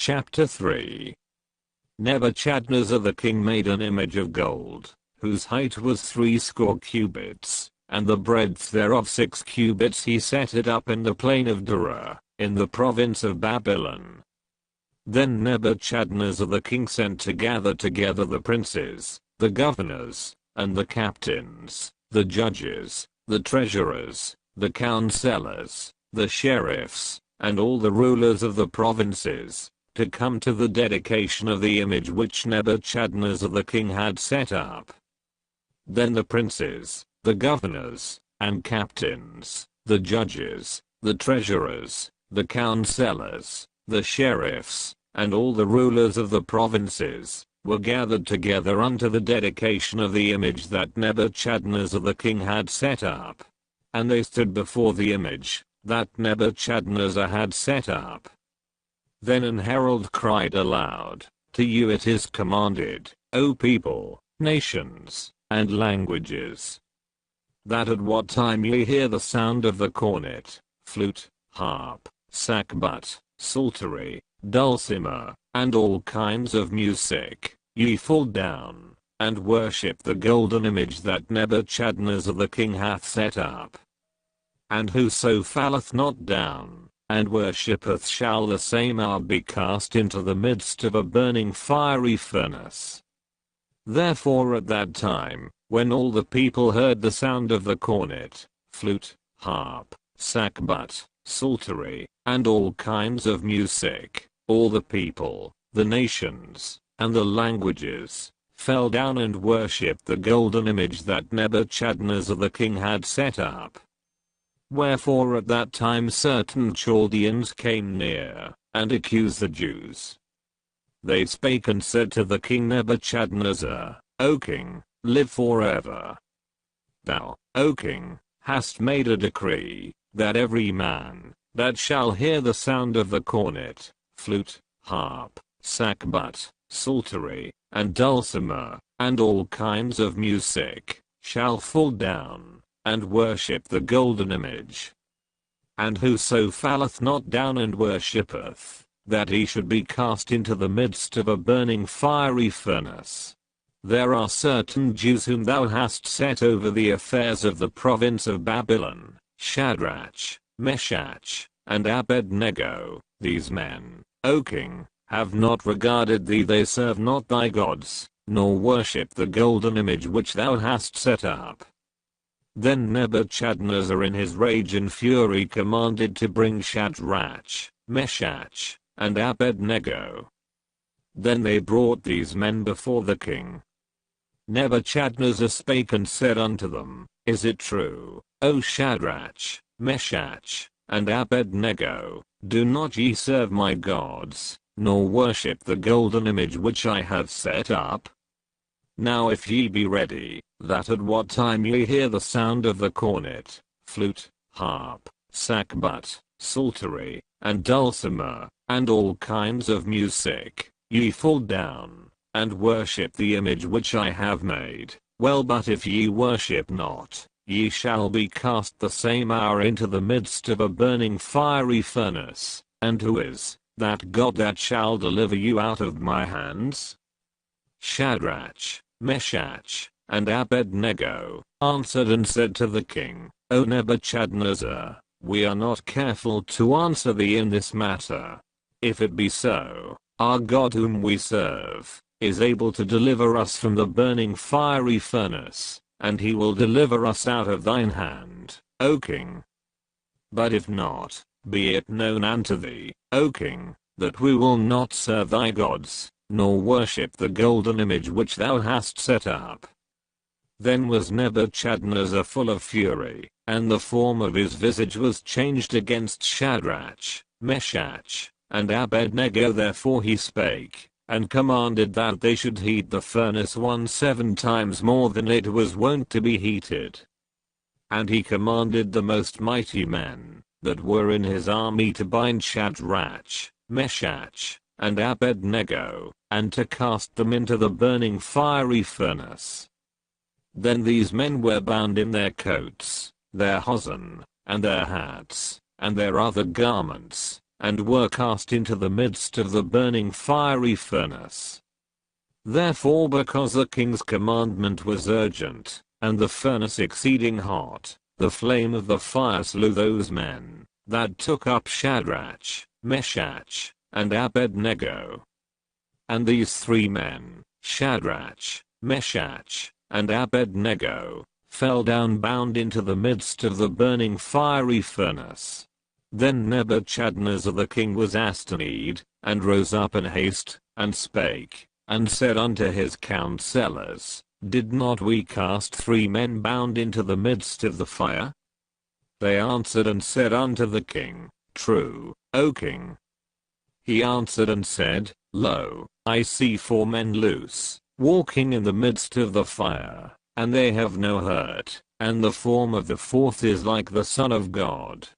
Chapter 3. Nebuchadnezzar the king made an image of gold, whose height was 60 cubits, and the breadth thereof 6 cubits. He set it up in the plain of Dura, in the province of Babylon. Then Nebuchadnezzar the king sent to gather together the princes, the governors, and the captains, the judges, the treasurers, the counselors, the sheriffs, and all the rulers of the provinces, to come to the dedication of the image which Nebuchadnezzar the king had set up. Then the princes, the governors, and captains, the judges, the treasurers, the counselors, the sheriffs, and all the rulers of the provinces, were gathered together unto the dedication of the image that Nebuchadnezzar the king had set up. And they stood before the image that Nebuchadnezzar had set up. Then an herald cried aloud, "To you it is commanded, O people, nations, and languages, that at what time ye hear the sound of the cornet, flute, harp, sackbut, psaltery, dulcimer, and all kinds of music, ye fall down, and worship the golden image that Nebuchadnezzar the king hath set up. And whoso falleth not down, and worshippeth shall the same hour be cast into the midst of a burning fiery furnace." Therefore at that time, when all the people heard the sound of the cornet, flute, harp, sackbut, psaltery, and all kinds of music, all the people, the nations, and the languages, fell down and worshipped the golden image that Nebuchadnezzar the king had set up. Wherefore at that time certain Chaldeans came near, and accused the Jews. They spake and said to the king Nebuchadnezzar, "O king, live forever. Thou, O king, hast made a decree, that every man, that shall hear the sound of the cornet, flute, harp, sackbut, psaltery, and dulcimer, and all kinds of music, shall fall down, and worship the golden image. And whoso falleth not down and worshippeth, that he should be cast into the midst of a burning fiery furnace. There are certain Jews whom thou hast set over the affairs of the province of Babylon, Shadrach, Meshach, and Abednego. These men, O king, have not regarded thee. They serve not thy gods, nor worship the golden image which thou hast set up." Then Nebuchadnezzar in his rage and fury commanded to bring Shadrach, Meshach, and Abednego. Then they brought these men before the king. Nebuchadnezzar spake and said unto them, "Is it true, O Shadrach, Meshach, and Abednego, do not ye serve my gods, nor worship the golden image which I have set up? Now if ye be ready, that at what time ye hear the sound of the cornet, flute, harp, sackbut, psaltery, and dulcimer, and all kinds of music, ye fall down, and worship the image which I have made, well, but if ye worship not, ye shall be cast the same hour into the midst of a burning fiery furnace. And who is that God that shall deliver you out of my hands?" Shadrach, Meshach, and Abednego answered and said to the king, "O Nebuchadnezzar, we are not careful to answer thee in this matter. If it be so, our God whom we serve is able to deliver us from the burning fiery furnace, and he will deliver us out of thine hand, O king. But if not, be it known unto thee, O king, that we will not serve thy gods, nor worship the golden image which thou hast set up." Then was Nebuchadnezzar full of fury, and the form of his visage was changed against Shadrach, Meshach, and Abednego. Therefore he spake, and commanded that they should heat the furnace 17 times more than it was wont to be heated. And he commanded the most mighty men that were in his army to bind Shadrach, Meshach, and Abednego, and to cast them into the burning fiery furnace. Then these men were bound in their coats, their hosen, and their hats, and their other garments, and were cast into the midst of the burning fiery furnace. Therefore, because the king's commandment was urgent, and the furnace exceeding hot, the flame of the fire slew those men that took up Shadrach, Meshach, and Abednego. And these 3 men, Shadrach, Meshach, and Abednego, fell down bound into the midst of the burning fiery furnace. Then Nebuchadnezzar the king was astonished, and rose up in haste, and spake, and said unto his counselors, Did not we cast 3 men bound into the midst of the fire? They answered and said unto the king, True, O king. He answered and said, Lo, I see 4 men loose, walking in the midst of the fire, and they have no hurt, and the form of the 4th is like the Son of God.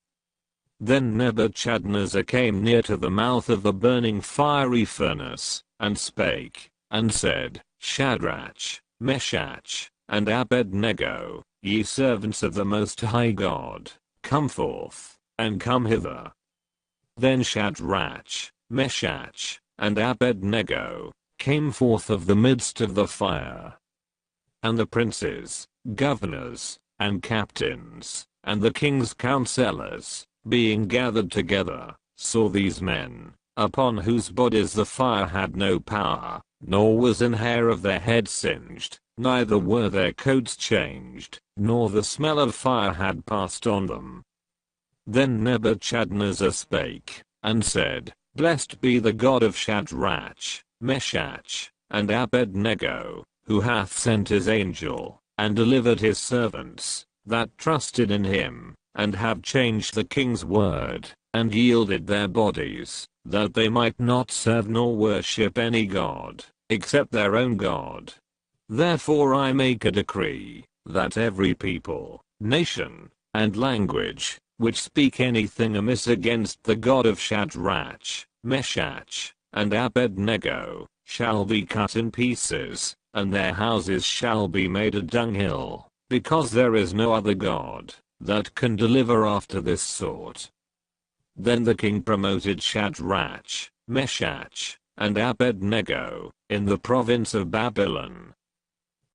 Then Nebuchadnezzar came near to the mouth of the burning fiery furnace, and spake, and said, Shadrach, Meshach, and Abednego, ye servants of the Most High God, come forth, and come hither. Then Shadrach, Meshach, and Abednego came forth of the midst of the fire. And the princes, governors, and captains, and the king's counselors, being gathered together, saw these men, upon whose bodies the fire had no power, nor was an hair of their head singed, neither were their coats changed, nor the smell of fire had passed on them. Then Nebuchadnezzar spake, and said, Blessed be the God of Shadrach, Meshach, and Abednego, who hath sent his angel, and delivered his servants, that trusted in him, and have changed the king's word, and yielded their bodies, that they might not serve nor worship any god, except their own God. Therefore I make a decree, that every people, nation, and language, which speak anything amiss against the God of Shadrach, Meshach, and Abednego, shall be cut in pieces, and their houses shall be made a dunghill, because there is no other God that can deliver after this sort. Then the king promoted Shadrach, Meshach, and Abednego in the province of Babylon,